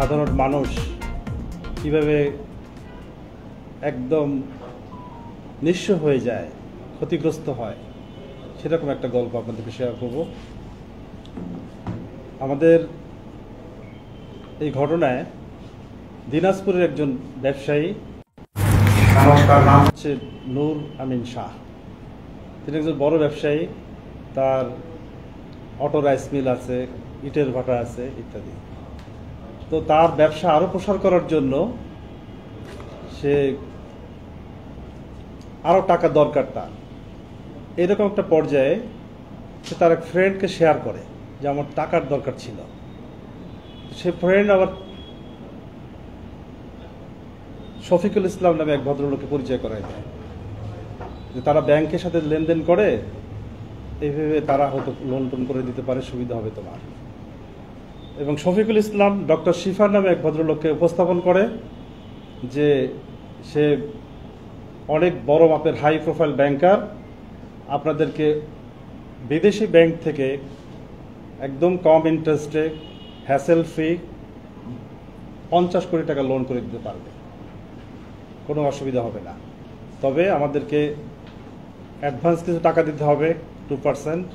সাধারণ মানুষ কিভাবে একদম নিঃস্ব হয়ে যায়, ক্ষতিগ্রস্ত হয়, সেরকম একটা গল্প আপনাদেরকে শেয়ার করব। আমাদের এই ঘটনায় দিনাজপুরের একজন ব্যবসায়ী, তার নাম হচ্ছে নূর আমিন শাহ। তিনি একজন বড় ব্যবসায়ী, তার অটো রাইস মিল আছে, ইটের ভাটা আছে ইত্যাদি। তো তার ব্যবসা আরও প্রসার করার জন্য সে আরও টাকা দরকার তার। এরকম একটা পর্যায়ে সে তার এক ফ্রেন্ডকে শেয়ার করে যে আমার টাকার দরকার ছিল। সে ফ্রেন্ড আবার শফিকুল ইসলাম নামে এক ভদ্রলোককে পরিচয় করায় দেয় যে তারা ব্যাংকের সাথে লেনদেন করে, এইভাবে তারা হয়তো লোন টোন করে দিতে পারে, সুবিধা হবে তোমার। এবং শফিকুল ইসলাম ডক্টর শিফার নামে এক ভদ্রলোককে উপস্থাপন করে যে সে অনেক বড় মাপের হাই প্রোফাইল ব্যাংকার, আপনাদেরকে বিদেশি ব্যাংক থেকে একদম কম ইন্টারেস্টে হ্যাসেল ফ্রি 50 কোটি টাকা লোন করে দিতে পারবে, কোনো অসুবিধা হবে না। তবে আমাদেরকে অ্যাডভান্স কিছু টাকা দিতে হবে 2%,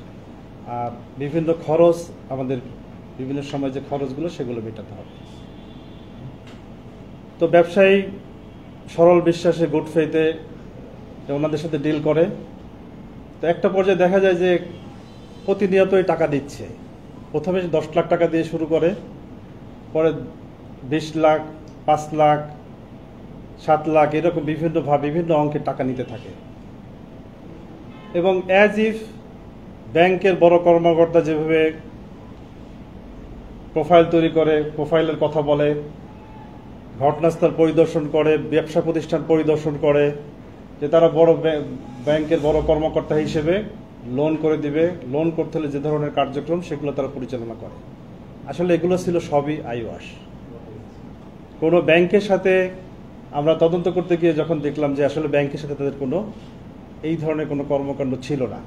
আর বিভিন্ন খরচ, আমাদের বিভিন্ন সময় যে খরচগুলো সেগুলো মেটাতে হবে। তো ব্যবসায়ী সরল বিশ্বাসে, গুড ফেইথে ওনাদের সাথে ডিল করে। তো একটা পর্যায়ে দেখা যায় যে প্রতিনিয়তই টাকা দিচ্ছে। প্রথমে 10 লাখ টাকা দিয়ে শুরু করে, পরে 20 লাখ, 5 লাখ, 7 লাখ, এরকম বিভিন্ন অঙ্কের টাকা নিতে থাকে। এবং অ্যাজ ইফ ব্যাংকের বড় কর্মকর্তা যেভাবে প্রোফাইল তৈরি করে, প্রোফাইলের কথা বলে, ঘটনাস্থল পরিদর্শন করে, ব্যবসা প্রতিষ্ঠান পরিদর্শন করে, যে তারা বড় ব্যাংকের বড় কর্মকর্তা হিসেবে লোন করে দিবে, লোন করতে হলে যে ধরনের কার্যক্রম সেগুলো তারা পরিচালনা করে। আসলে এগুলো ছিল সবই আইওয়াশ। কোনো ব্যাংকের সাথে আমরা তদন্ত করতে গিয়ে যখন দেখলাম যে আসলে ব্যাংকের সাথে তাদের কোনো এই ধরনের কোনো কর্মকাণ্ড ছিল না,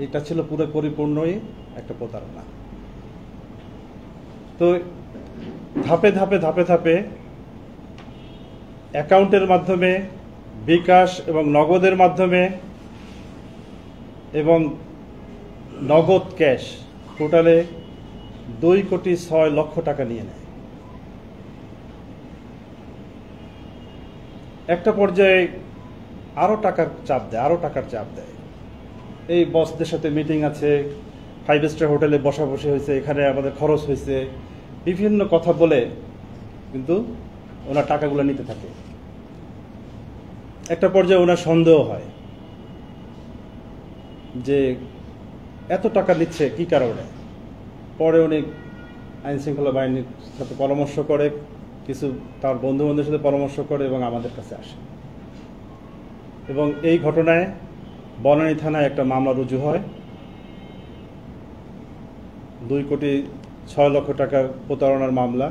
এটা ছিল পুরো পরিপূর্ণই একটা প্রতারণা। তো ধাপে ধাপে অ্যাকাউন্টের মাধ্যমে, বিকাশ এবং নগদের মাধ্যমে এবং নগদ ক্যাশ টোটালে 2,06,00,000 টাকা নিয়ে নেয়। একটা পর্যায়ে আরও টাকার চাপ দেয়। এই বসদের সাথে মিটিং আছে, 5 স্টার হোটেলে বসাবসি হয়েছে, এখানে আমাদের খরচ হয়েছে, বিভিন্ন কথা বলে কিন্তু ওনার টাকাগুলো নিতে থাকে। একটা পর্যায়ে ওনার সন্দেহ হয় যে এত টাকা নিচ্ছে কি কারণে। পরে উনি আইন শৃঙ্খলা বাহিনীর সাথে পরামর্শ করে, কিছু তার বন্ধু বান্ধবের সাথে পরামর্শ করে এবং আমাদের কাছে আসে। এবং এই ঘটনায় বনানী থানায় একটা মামলা রুজু হয়। 2,06,00,000 টাকার প্রতারণার মামলা।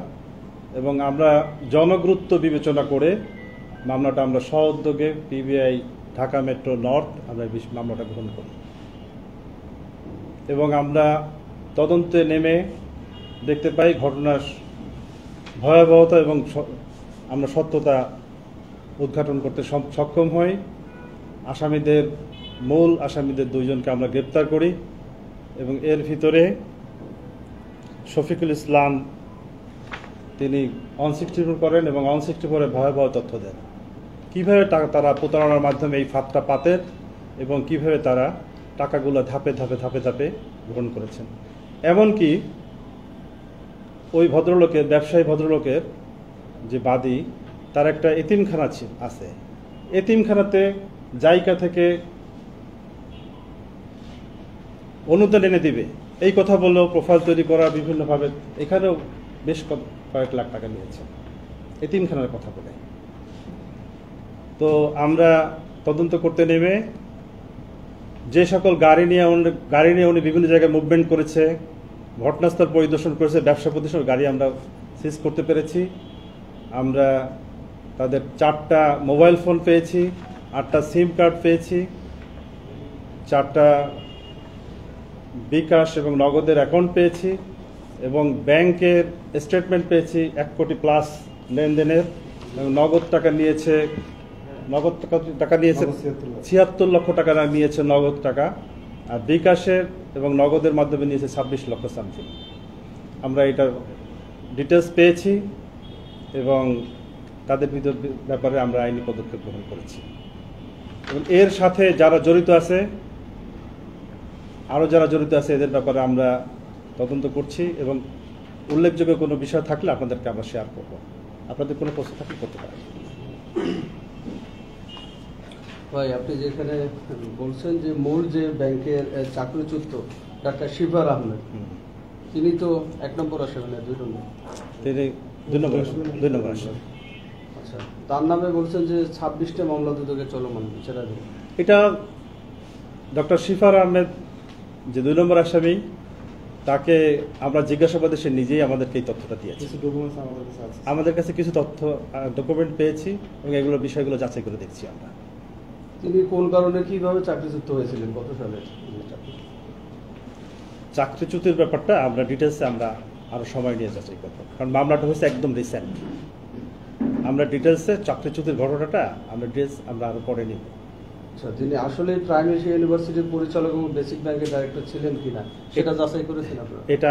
এবং আমরা জনগুরুত্ব বিবেচনা করে মামলাটা আমরা সউদ্যোগে পিবিআই ঢাকা মেট্রো নর্থ আমরা মামলাটা গ্রহণ করি। এবং আমরা তদন্তে নেমে দেখতে পাই ঘটনার ভয়াবহতা এবং আমরা সত্যতা উদ্ঘাটন করতে সক্ষম হই। মূল আসামিদের 2 জনকে আমরা গ্রেপ্তার করি এবং এর ভিতরে শফিকুল ইসলাম তিনি 164 করেন এবং 164 ভয়াবহ তথ্য দেন কিভাবে তারা প্রতারণার মাধ্যমে এই ফাঁদটা পাতেন এবং কিভাবে তারা টাকাগুলো ধাপে ধাপে গ্রহণ করেছেন। এমনকি ওই ব্যবসায়ী ভদ্রলোকের যে বাদী, তার একটা এতিমখানা আছে। এতিমখানাতে জায়গা থেকে অনুদান এনে দিবে এই কথা বললেও প্রোফাইল তৈরি করা বিভিন্নভাবে, এখানেও বেশ কয়েক লাখ টাকা নিয়েছে এতিমখানার কথা বলে। তো আমরা তদন্ত করতে নেমে যে সকল গাড়ি নিয়ে উনি বিভিন্ন জায়গায় মুভমেন্ট করেছে, ঘটনাস্থল পরিদর্শন করেছে, ব্যবসা প্রতিষ্ঠান গাড়ি আমরা সিজ করতে পেরেছি। আমরা তাদের 4টা মোবাইল ফোন পেয়েছি, 8টা সিম কার্ড পেয়েছি, 4টা বিকাশ এবং নগদের অ্যাকাউন্ট পেয়েছি এবং ব্যাংকের স্টেটমেন্ট পেয়েছি 1 কোটি প্লাস লেনদেনের, এবং নগদ টাকা নিয়েছে 76 লক্ষ টাকা নিয়েছে নগদ টাকা, আর বিকাশের এবং নগদের মাধ্যমে নিয়েছে 26 লক্ষ সামথিং। আমরা এটার ডিটেলস পেয়েছি এবং তাদের ব্যাপারে আমরা আইনি পদক্ষেপ গ্রহণ করেছি। এবং এর সাথে যারা জড়িত আছে, আরও যারা জড়িত আছে, এদের ব্যাপারে আমরা তদন্ত করছি এবং উল্লেখযোগ্য কোনো বিষয় থাকলে আপনাদেরকে আমরা শেয়ার করব। আপনাদের কোনো প্রশ্ন থাকলে করতে পারেন। ভাই, আপনি যেখানে বলছেন যে মূল যে ব্যাংকের চাকরিচ্যুত ডাক্তার শিফার আহমেদ, তিনি তো 1 নম্বর আসামি না 2 নম্বর? তিনি 2 নম্বর আসামি। আচ্ছা, তার নামে বলছেন যে 26টা মামলা দুদকে চলমান, সেটা এটা ডক্টর শিফার আহমেদ যে 2 নম্বর আসামি, তাকে আমরা জিজ্ঞাসাবাদে সে নিজেই আমাদেরকে এই তথ্যটা দিয়েছে। আমাদের কাছে কিছু তথ্য ডকুমেন্ট পেয়েছি এবং এগুলো বিষয়গুলো যাচাই করে দেখছি আমরা। তিনি কোন কারণে কিভাবে চাকরিচ্যুত হয়েছিলেন, কত সালে? চাকরিচ্যুতির ব্যাপারটা আমরা ডিটেলসে আমরা আরো সময় নিয়ে যাচাই করব, কারণ মামলাটা হয়েছে একদম রিসেন্ট। আমরা ডিটেলসে চাকরিচ্যুতির ঘটনাটা আমরা আরো পরে নিব। আচ্ছা, তিনি আসলে প্রাইম এশিয়া ইউনিভার্সিটির পরিচালক এবং বেসিক ব্যাংকের ডাইরেক্টর ছিলেন কিনা সেটা যাচাই করেছেন আপনারা? এটা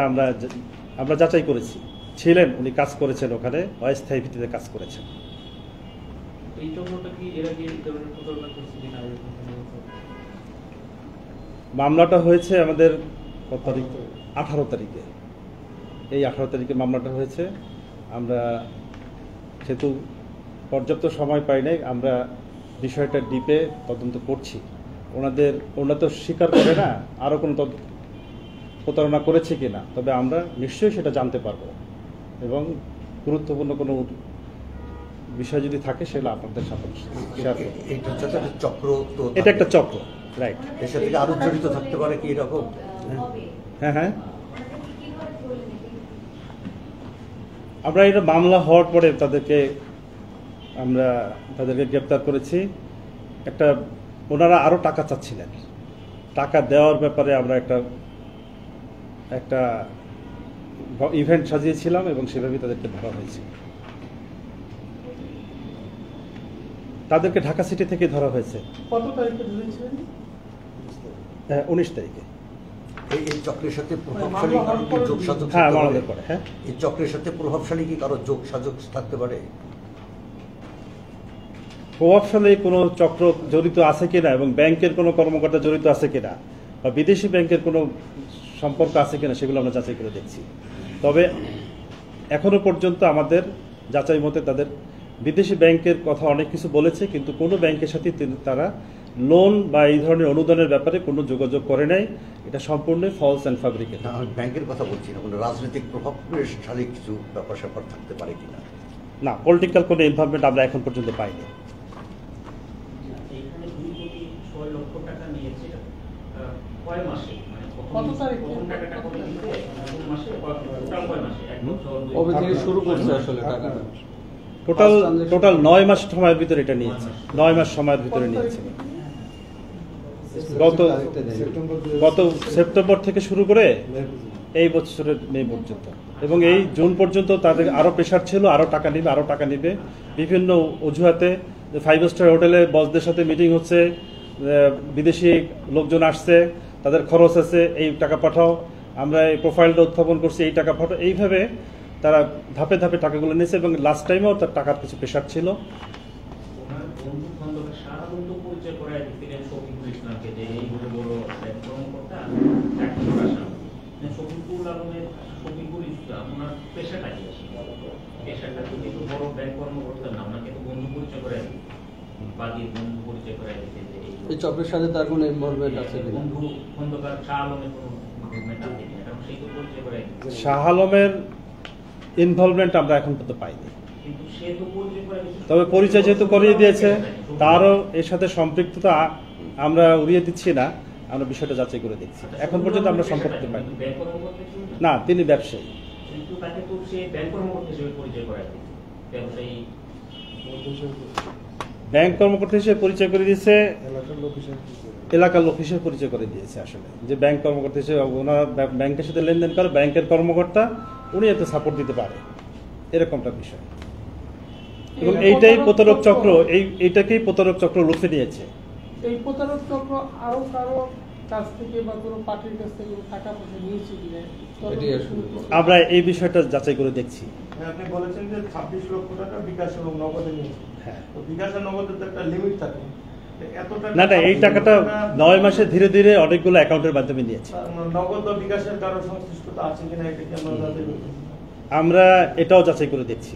আমরা যাচাই করেছি, ছিলেন, উনি কাজ করেছেন ওখানে, অস্থায়ী ভিত্তিতে কাজ করেছেন। মামলাটা হয়েছে আমাদের 18 তারিখে। এই 18 তারিখে মামলাটা হয়েছে। আমরা যেহেতু পর্যাপ্ত সময় পাই নাই, আমরা বিষয়টা ডিপে তদন্ত করছি। ওনারা তো স্বীকার করে না আরও কোনো প্রতারণা করেছে কিনা, তবে আমরা নিশ্চয়ই সেটা জানতে পারবো এবং গুরুত্বপূর্ণ কোনো বিষয় যদি থাকে সেগুলো আপনাদের সাথে শেয়ার করব। এটা একটা চক্র, রাইট। এর সাথে আরো জড়িত থাকতে পারে কি এরকম? হ্যাঁ, আমরা এটা মামলা হওয়ার পরে আমরা তাদেরকে গ্রেপ্তার করেছি। ওনারা আরো টাকা চাচ্ছিলেন, টাকা দেওয়ার ব্যাপারে আমরা একটা ইভেন্ট সাজিয়েছিলাম এবং সেভাবেই তাদেরকে ধরা হয়েছে। তাদেরকে ঢাকা সিটি থেকে ধরা হয়েছে। কত তারিখে ধরেছিলেন? 19 তারিখে। এই চক্রের সাথে প্রভাবশালী যোগসাজক? হ্যাঁ, মামলার পরে। হ্যাঁ, এই চক্রের সাথে প্রভাবশালী কি কারো যোগসাজক থাকতে পারে? প্রভাবশালী কোনো চক্র জড়িত আছে কিনা এবং ব্যাংকের কোনো কর্মকর্তা জড়িত আছে কিনা বা বিদেশি ব্যাংকের কোনো সম্পর্ক আছে কিনা সেগুলো আমরা যাচাই করে দেখছি। তবে এখনো পর্যন্ত আমাদের যাচাই মতে তাদের বিদেশি ব্যাংকের কথা অনেক কিছু বলেছে, কিন্তু কোনো ব্যাংকের সাথে তারা লোন বা এই ধরনের অনুদানের ব্যাপারে কোনো যোগাযোগ করে নাই। এটা সম্পূর্ণ ফলস অ্যান্ড ফ্যাব্রিকেট। আমি ব্যাংকের কথা বলছি না, কোনো রাজনৈতিক প্রভাবশালী কিছু ব্যাপার স্যাপার থাকতে পারে কিনা? না, পলিটিক্যাল কোনো ইনভলভমেন্ট আমরা এখন পর্যন্ত পাইনি। শুরু করছে আসলে টাকাটা টোটাল 9 মাস সময়ের ভিতরে এটা নিয়েছে। 9 মাস সময়ের ভিতরে নিয়েছে। গত সেপ্টেম্বর থেকে শুরু করে এই বছরের মে পর্যন্ত, এবং এই জুন পর্যন্ত তাদের আরো প্রেশার ছিল, আরো টাকা নিবে। বিভিন্ন অজুহাতে 5 স্টার হোটেলে বসদের সাথে মিটিং হচ্ছে, বিদেশি লোকজন আসছে, তাদের খরচ আছে, এই টাকা পাঠাও, আমরা এই প্রোফাইলটা উত্থাপন করছি, এই টাকা পাঠাও। এইভাবে তারা ধাপে ধাপে টাকাগুলো নিয়েছে এবং লাস্ট টাইমেও তার টাকার কিছু প্রেশার ছিল। এই চক্রের সাথে তার কোনো ইনভলভমেন্ট আছে কিনা? শাহ আলমের ইনভলভমেন্ট আমরা এখন পর্যন্ত পাইনি, তবে পরিচয় যেহেতু করিয়ে দিয়েছে তারও এর সাথে সম্পৃক্ততা আমরা উড়িয়ে দিচ্ছি না, আমরা বিষয়টা যাচাই করে দেখছি। এখন পর্যন্ত আমরা সম্পৃক্ত পাইনি। না, তিনি ব্যবসায়ী। ব্যাংক কর্মকর্তা হিসেবে পরিচয় করে দিয়েছে। এলাকার লোক হিসেবে পরিচয় করে দিয়েছে আসলে, যে ব্যাংক কর্মকর্তা হিসেবে ওনারা ব্যাংকের সাথে লেনদেন করে, ব্যাংকের কর্মকর্তা উনি এতে সাপোর্ট দিতে পারে, এরকমটা বিষয়। এবং এইটাই প্রতারক চক্র, এইটাকেই প্রতারক চক্র লুফে নিয়েছে। এই প্রতারক চক্র আরো কারো কাছ থেকে বা কোনো পার্টির কাছ থেকে টাকা পয়সা নিয়েছে কিনা এটাই আসলে আমরা এই বিষয়টা যাচাই করে দেখছি। আপনি বলেছেন যে 26 লক্ষ টাকা বিকাশ এবং নগদে নিয়েছে। হ্যাঁ, তো বিকাশ আর নগদের তো একটা লিমিট থাকে। এত টাকা না এই টাকাটা 9 মাসে ধীরে ধীরে অনেকগুলো অ্যাকাউন্টের মাধ্যমে নিয়েছে। নগদ বা বিকাশের কারো সংশ্লিষ্টতা আছে কিনা এটা কি আমরা যাচাই করতে পারি? আমরা এটাও যাচাই করে দেখছি।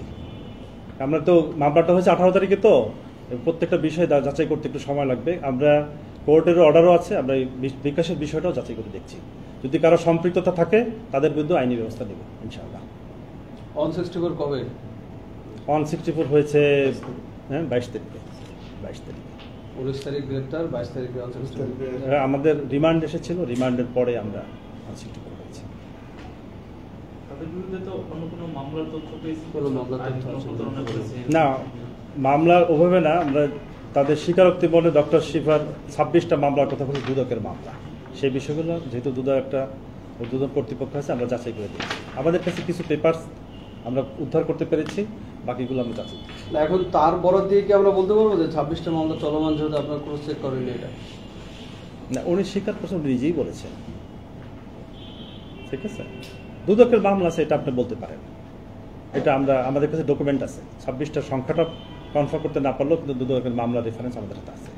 আমরা তো মামলাটা হয়েছে 18 তারিখে, তো প্রত্যেকটা বিষয় যাচাই করতে একটু সময় লাগবে। আমরা কোর্টের অর্ডারও আছে, আমরা এই বিকাশের বিষয়টাও যাচাই করে দেখছি। যদি কারো সম্পৃক্ততা থাকে তাদের বিরুদ্ধে আইনি ব্যবস্থা নেব ইনশাআল্লাহ। 164 কবে? 164 হয়েছে 22 তারিখে। 19 তারিখ গ্রেপ্তার, 22 তারিখে 164। আমাদের রিমান্ড এসেছিল, রিমান্ডের পরে আমরা 164 হয়েছি। তাদের বিরুদ্ধে তো অন্য কোনো মামলার তথ্য পেয়েছি, কোনো মামলার তথ্য কোনো আছে? প্রতারণা করেছে? না, মামলার ওভাবে না, আমরা তাদের স্বীকারোক্তি বলে ডক্টর শিফার 26টা মামলার কথা বলছি, দুদকের মামলা। সেই বিষয়গুলো যেহেতু দুদক কর্তৃপক্ষ আছে, আমরা যাচাই করে দিয়েছি। আমাদের কাছে কিছু পেপারস আমরা উদ্ধার করতে পেরেছি, বাকিগুলো আমরা যাচাই করছি। না, এখন তার বরাদ দিয়ে কি আমরা বলতে পারবো যে 26টা মামলা চলমান, যেহেতু আপনার ক্রস চেক করেনি এটা? না, উনি স্বীকার করছেন, উনি নিজেই বলেছেন। ঠিক আছে, দুদকের মামলা আছে, এটা আপনি বলতে পারেন। এটা আমাদের কাছে ডকুমেন্ট আছে। 26টার সংখ্যাটা কনফার্ম করতে না পারলেও কিন্তু দুদকের মামলা রেফারেন্স আমাদের কাছে আছে।